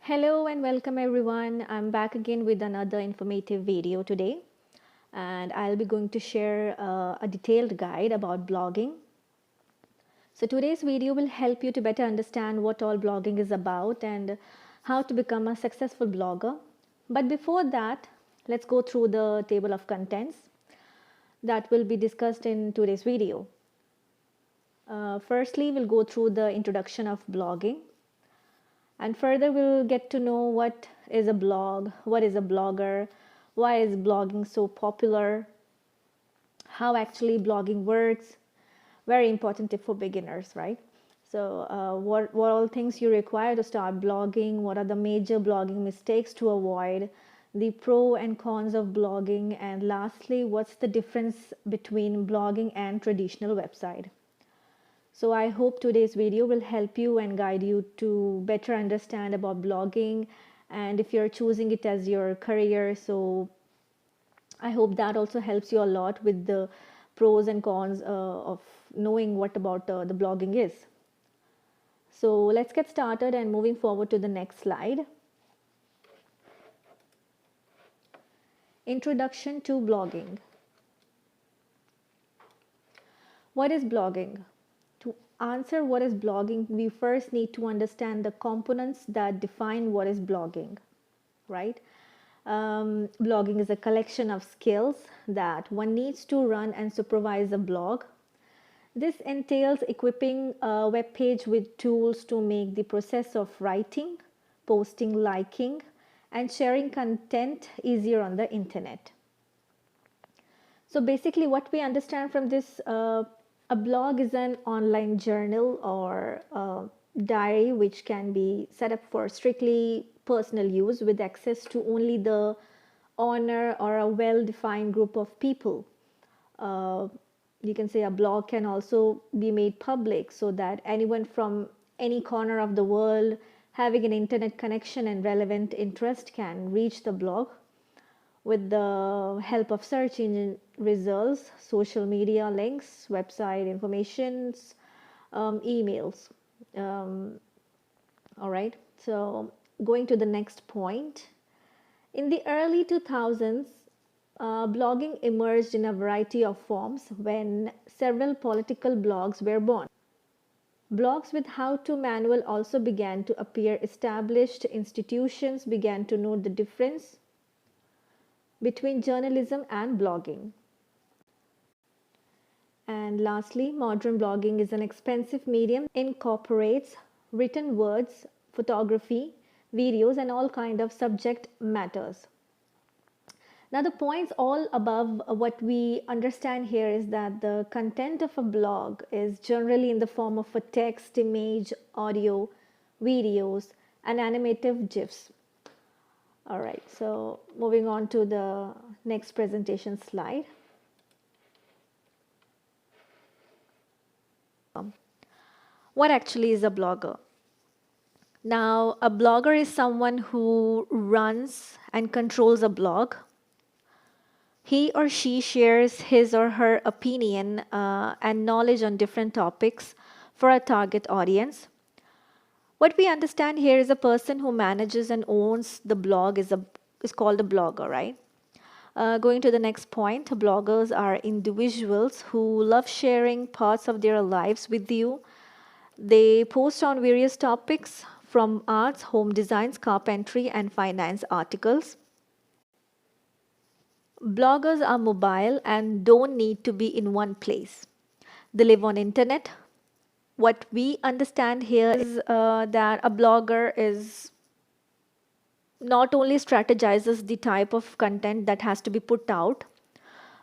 Hello and welcome everyone. I'm back again with another informative video today, and I'll be going to share a detailed guide about blogging. So today's video will help you to better understand what all blogging is about and how to become a successful blogger. But before that, let's go through the table of contents that will be discussed in today's video. Firstly, we'll go through the introduction of blogging. And further, we'll get to know what is a blog, what is a blogger, why is blogging so popular, how actually blogging works. Very important tip for beginners, right? So, what all things you require to start blogging, what are the major blogging mistakes to avoid, the pro and cons of blogging, and lastly, what's the difference between blogging and traditional website. So I hope today's video will help you and guide you to better understand about blogging, and if you're choosing it as your career, so I hope that also helps you a lot with the pros and cons of knowing what about the blogging is. So let's get started and moving forward to the next slide. Introduction to blogging. What is blogging? To answer what is blogging, we first need to understand the components that define what is blogging, right? Blogging is a collection of skills that one needs to run and supervise a blog. This entails equipping a web page with tools to make the process of writing, posting, liking, and sharing content easier on the internet. So basically what we understand from this, a blog is an online journal or diary which can be set up for strictly personal use with access to only the owner or a well-defined group of people. You can say a blog can also be made public so that anyone from any corner of the world having an internet connection and relevant interest can reach the blog with the help of search engine results, social media links, website informations, emails. All right, so going to the next point. In the early 2000s, blogging emerged in a variety of forms when several political blogs were born. Blogs with how-to manual also began to appear. Established institutions began to note the difference between journalism and blogging. And lastly, modern blogging is an expensive medium, incorporates written words, photography, videos, and all kind of subject matters. Now the points all above, what we understand here is that the content of a blog is generally in the form of a text, image, audio, videos, and animative GIFs. All right, so moving on to the next presentation slide. What actually is a blogger? Now, a blogger is someone who runs and controls a blog. He or she shares his or her opinion and knowledge on different topics for a target audience. What we understand here is a person who manages and owns the blog is called a blogger, right? Going to the next point, bloggers are individuals who love sharing parts of their lives with you. They post on various topics from arts, home designs, carpentry, and finance articles. Bloggers are mobile and don't need to be in one place. They live on internet. What we understand here is that a blogger is not only strategizes the type of content that has to be put out,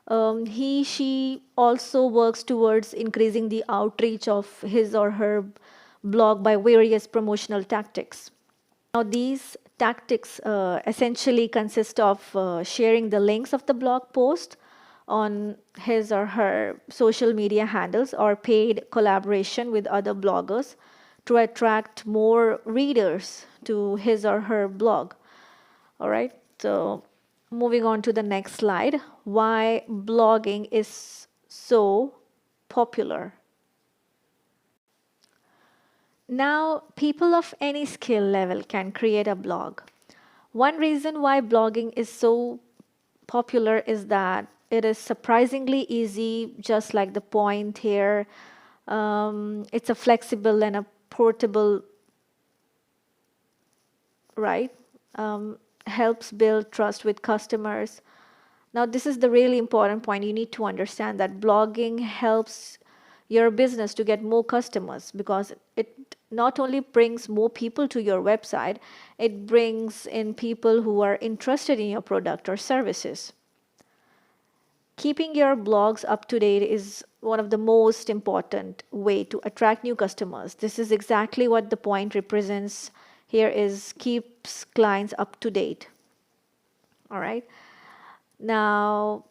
she also works towards increasing the outreach of his or her blog by various promotional tactics. Now these tactics essentially consist of sharing the links of the blog post on his or her social media handles or paid collaboration with other bloggers to attract more readers to his or her blog. All right, so moving on to the next slide, why blogging is so popular. Now, people of any skill level can create a blog. One reason why blogging is so popular is that it is surprisingly easy, just like the point here. It's a flexible and a portable, right? Um, Helps build trust with customers. Now, this is the really important point. You need to understand that blogging helps your business to get more customers because it not only brings more people to your website, it brings in people who are interested in your product or services. Keeping your blogs up to date is one of the most important way to attract new customers. This is exactly what the point represents here is keeps clients up to date. All right. Now,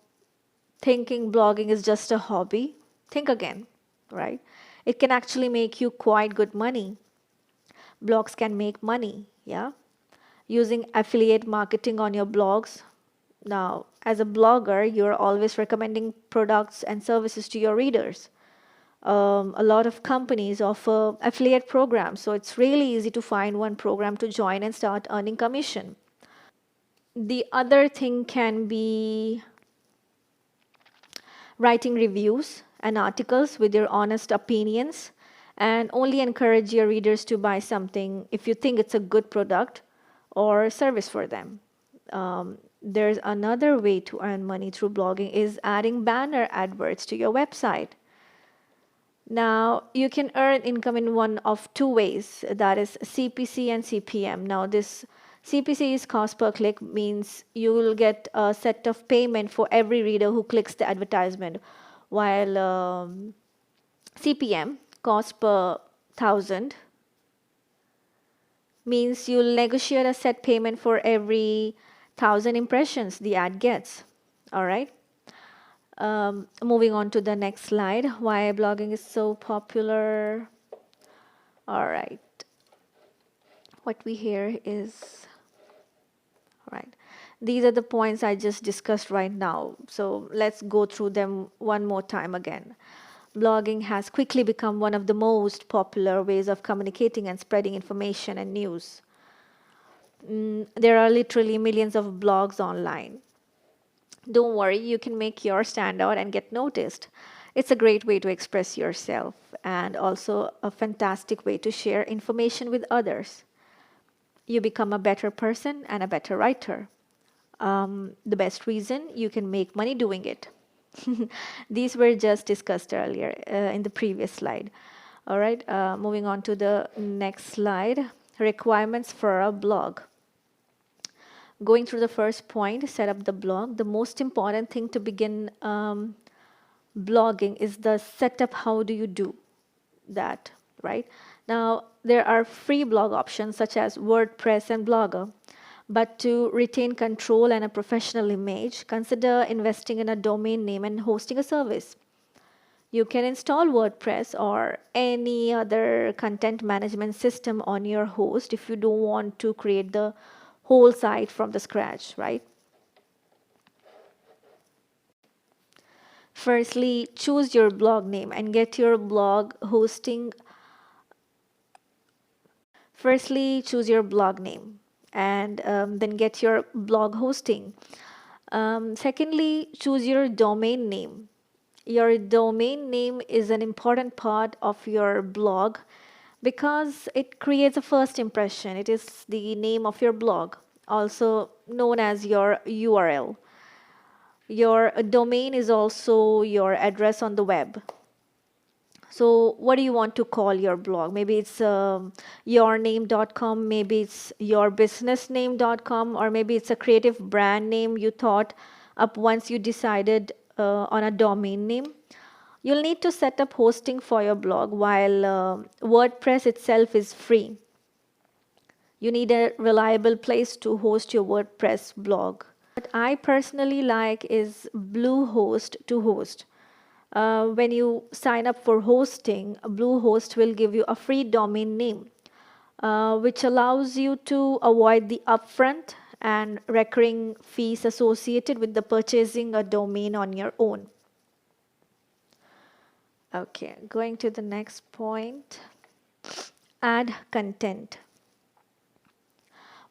thinking blogging is just a hobby, think again, right? It can actually make you quite good money. Blogs can make money, yeah? Using affiliate marketing on your blogs. Now, as a blogger, you're always recommending products and services to your readers. A lot of companies offer affiliate programs, so it's really easy to find one program to join and start earning commission. The other thing can be writing reviews and articles with your honest opinions, and only encourage your readers to buy something if you think it's a good product or service for them. There's another way to earn money through blogging is adding banner adverts to your website. Now, you can earn income in one of two ways, that is CPC and CPM. Now, this CPC is cost per click, means you will get a set of payment for every reader who clicks the advertisement, while CPM, cost per thousand, means you'll negotiate a set payment for every thousand impressions the ad gets. All right. Moving on to the next slide, why blogging is so popular. All right, what we hear is, right, these are the points I just discussed right now. So let's go through them one more time again. Blogging has quickly become one of the most popular ways of communicating and spreading information and news. There are literally millions of blogs online. Don't worry, you can make yours stand out and get noticed. It's a great way to express yourself and also a fantastic way to share information with others. You become a better person and a better writer. The best reason you can make money doing it. These were just discussed earlier in the previous slide. All right, moving on to the next slide, requirements for a blog. Going through the first point, set up the blog. The most important thing to begin blogging is the setup. How do you do that, right? Now, there are free blog options such as WordPress and Blogger. But to retain control and a professional image, consider investing in a domain name and hosting a service. You can install WordPress or any other content management system on your host if you don't want to create the whole site from the scratch, right? Firstly, choose your blog name and get your blog hosting. Firstly, choose your blog name and then get your blog hosting. Secondly, choose your domain name. Your domain name is an important part of your blog because it creates a first impression. It is the name of your blog, also known as your URL. Your domain is also your address on the web. So, what do you want to call your blog? Maybe it's yourname.com, maybe it's yourbusinessname.com, or maybe it's a creative brand name you thought up once you decided on a domain name. You'll need to set up hosting for your blog while WordPress itself is free. You need a reliable place to host your WordPress blog. What I personally like is Bluehost to host. When you sign up for hosting, Bluehost will give you a free domain name, which allows you to avoid the upfront and recurring fees associated with the purchasing a domain on your own. Okay, going to the next point. Add content.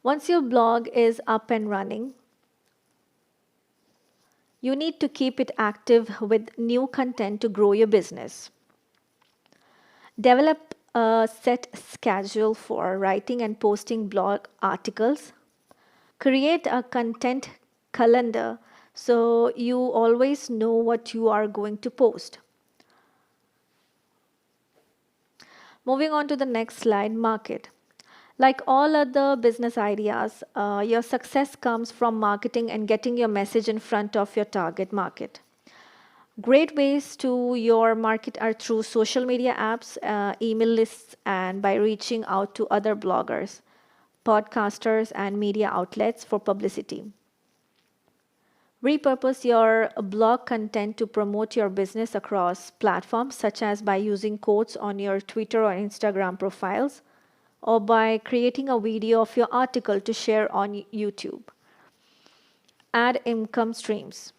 Once your blog is up and running, you need to keep it active with new content to grow your business. Develop a set schedule for writing and posting blog articles. Create a content calendar so you always know what you are going to post. Moving on to the next slide, market. Like all other business ideas, your success comes from marketing and getting your message in front of your target market. Great ways to your market are through social media apps, email lists, and by reaching out to other bloggers, podcasters, and media outlets for publicity. Repurpose your blog content to promote your business across platforms, such as by using quotes on your Twitter or Instagram profiles, or by creating a video of your article to share on YouTube. Add income streams.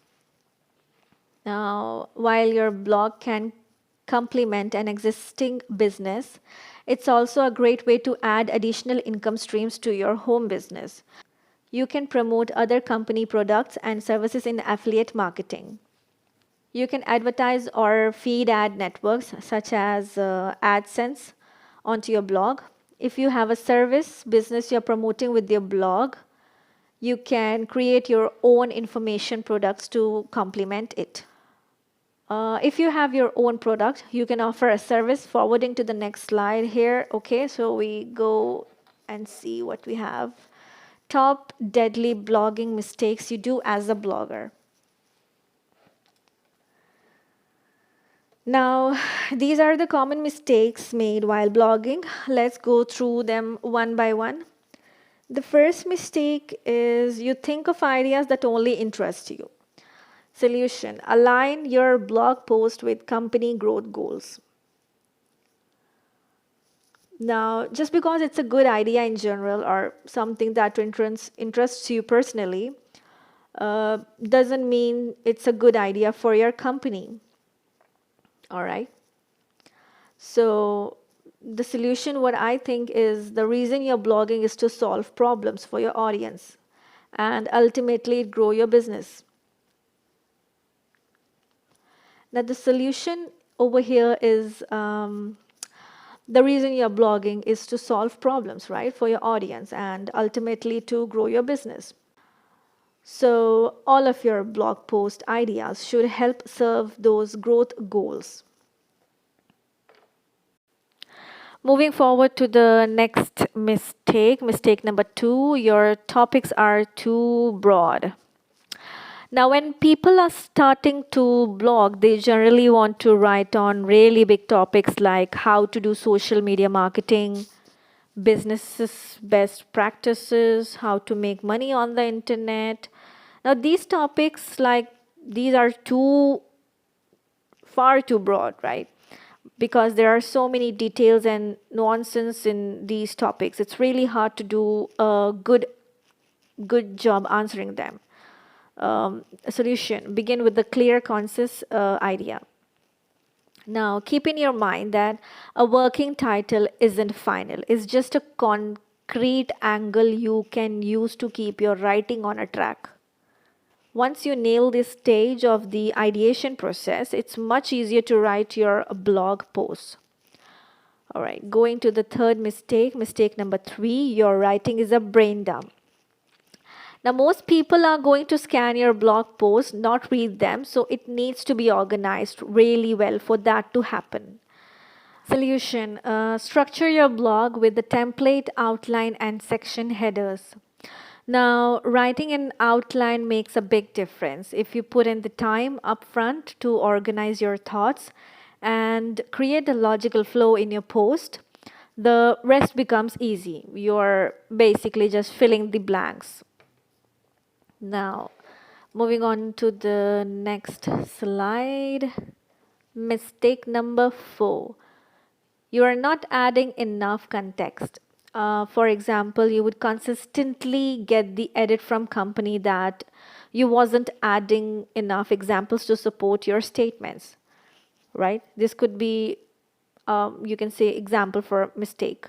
Now, while your blog can complement an existing business, it's also a great way to add additional income streams to your home business. You can promote other company products and services in affiliate marketing. You can advertise or feed ad networks such as AdSense onto your blog. If you have a service business you're promoting with your blog, you can create your own information products to complement it. If you have your own product, you can offer a service. Forwarding to the next slide here. Okay, so we go and see what we have. Top deadly blogging mistakes you do as a blogger. Now, these are the common mistakes made while blogging. Let's go through them one by one. The first mistake is you think of ideas that only interest you. Solution: align your blog post with company growth goals. Now, just because it's a good idea in general or something that interests you personally, doesn't mean it's a good idea for your company. All right. So, the solution, what I think is the reason you're blogging is to solve problems for your audience and ultimately grow your business. Now, the solution over here is the reason you're blogging is to solve problems, right, for your audience and ultimately to grow your business. So, all of your blog post ideas should help serve those growth goals. Moving forward to the next mistake number 2, your topics are too broad. Now, when people are starting to blog, they generally want to write on really big topics like how to do social media marketing, businesses best practices, how to make money on the internet. Now, these topics, like, these are far too broad, right? Because there are so many details and nuances in these topics. It's really hard to do a good job answering them. A solution: begin with the clear, concise idea. Now, keep in your mind that a working title isn't final. It's just a concrete angle you can use to keep your writing on a track. Once you nail this stage of the ideation process, it's much easier to write your blog posts. All right, going to the third mistake number 3, your writing is a brain dump. Now, most people are going to scan your blog post, not read them, so it needs to be organized really well for that to happen. Solution: structure your blog with the template, outline, and section headers. Now, writing an outline makes a big difference. If you put in the time upfront to organize your thoughts and create a logical flow in your post, the rest becomes easy. You're basically just filling the blanks. Now, moving on to the next slide. Mistake number 4. You are not adding enough context. For example, you would consistently get the edit from company that you wasn't adding enough examples to support your statements, right? This could be, you can say, example for mistake.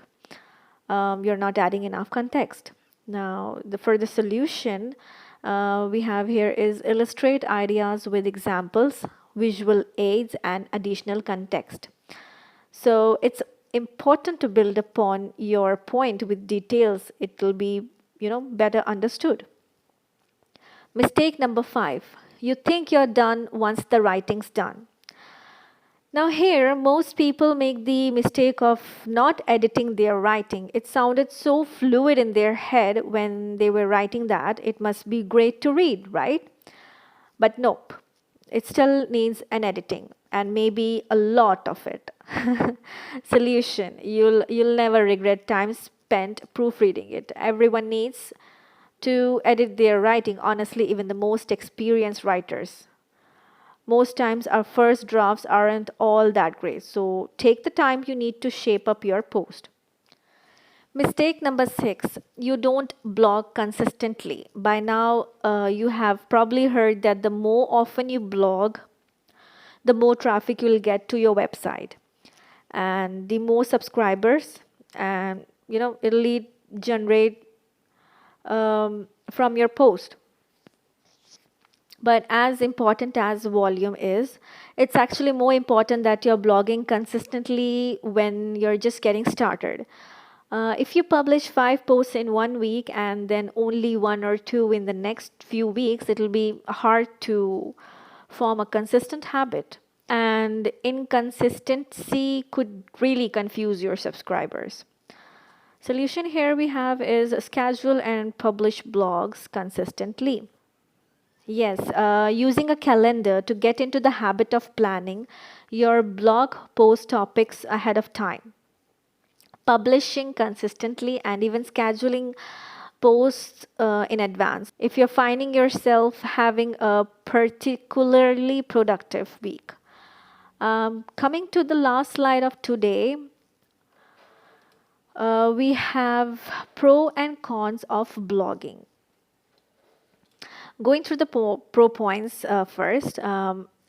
you're not adding enough context. Now, for the solution, we have here is illustrate ideas with examples, visual aids, and additional context. So it's important to build upon your point with details. It will be, better understood. Mistake number 5. You think you're done once the writing's done. Now, here, most people make the mistake of not editing their writing. It sounded so fluid in their head when they were writing that it must be great to read, right? But nope, it still needs an editing and maybe a lot of it. Solution: you'll never regret time spent proofreading it. Everyone needs to edit their writing, honestly, even the most experienced writers. Most times our first drafts aren't all that great, so take the time you need to shape up your post. Mistake number 6, you don't blog consistently. By now, you have probably heard that the more often you blog, the more traffic you'll get to your website, and the more subscribers, and it'll generate from your post. But as important as volume is, it's actually more important that you're blogging consistently when you're just getting started. If you publish 5 posts in 1 week and then only 1 or 2 in the next few weeks, it'll be hard to form a consistent habit. And inconsistency could really confuse your subscribers. Solution here we have is schedule and publish blogs consistently. Yes, using a calendar to get into the habit of planning your blog post topics ahead of time, publishing consistently, and even scheduling posts in advance. If you're finding yourself having a particularly productive week. Coming to the last slide of today, we have pro and cons of blogging. Going through the pro points first,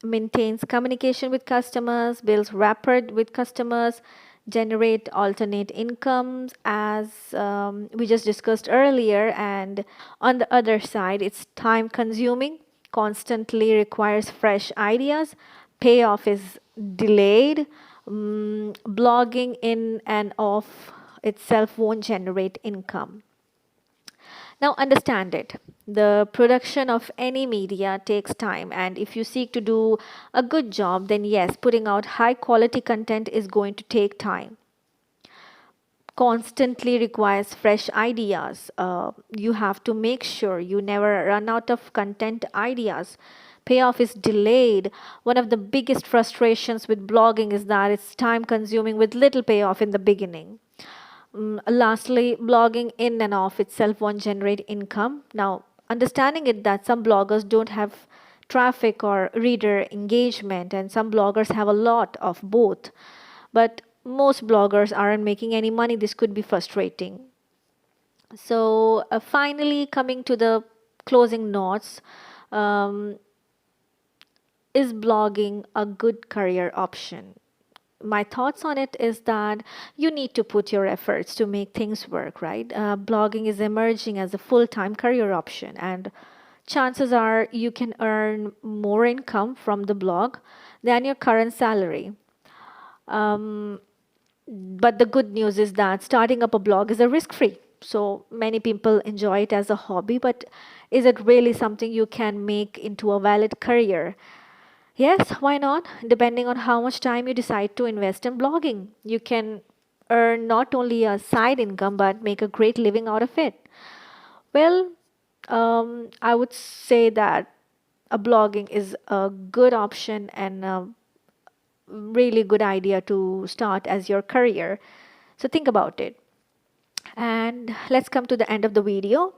maintains communication with customers, builds rapport with customers, generate alternate incomes as we just discussed earlier. And on the other side, it's time consuming, constantly requires fresh ideas, payoff is delayed, blogging in and off itself won't generate income. Now, understand it. The production of any media takes time, and if you seek to do a good job, then yes, putting out high quality content is going to take time. Constantly requires fresh ideas. You have to make sure you never run out of content ideas. Payoff is delayed. One of the biggest frustrations with blogging is that it's time consuming with little payoff in the beginning. Lastly, blogging in and of itself won't generate income. Now, understanding it that some bloggers don't have traffic or reader engagement, and some bloggers have a lot of both, but most bloggers aren't making any money. This could be frustrating. So, finally, coming to the closing notes, is blogging a good career option? My thoughts on it is that you need to put your efforts to make things work, right? Blogging is emerging as a full-time career option, and chances are you can earn more income from the blog than your current salary. But the good news is that starting up a blog is a risk-free. So many people enjoy it as a hobby, but is it really something you can make into a valid career? Yes, why not? Depending on how much time you decide to invest in blogging, you can earn not only a side income but make a great living out of it. Well, I would say that a blogging is a good option and a really good idea to start as your career. So think about it. And let's come to the end of the video.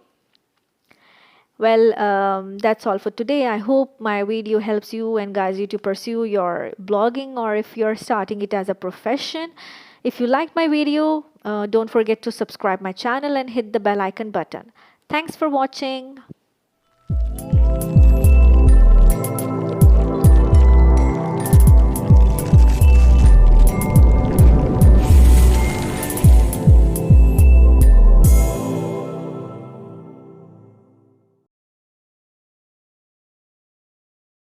Well, that's all for today. I hope my video helps you and guides you to pursue your blogging, or if you're starting it as a profession. If you liked my video, don't forget to subscribe my channel and hit the bell icon button. Thanks for watching.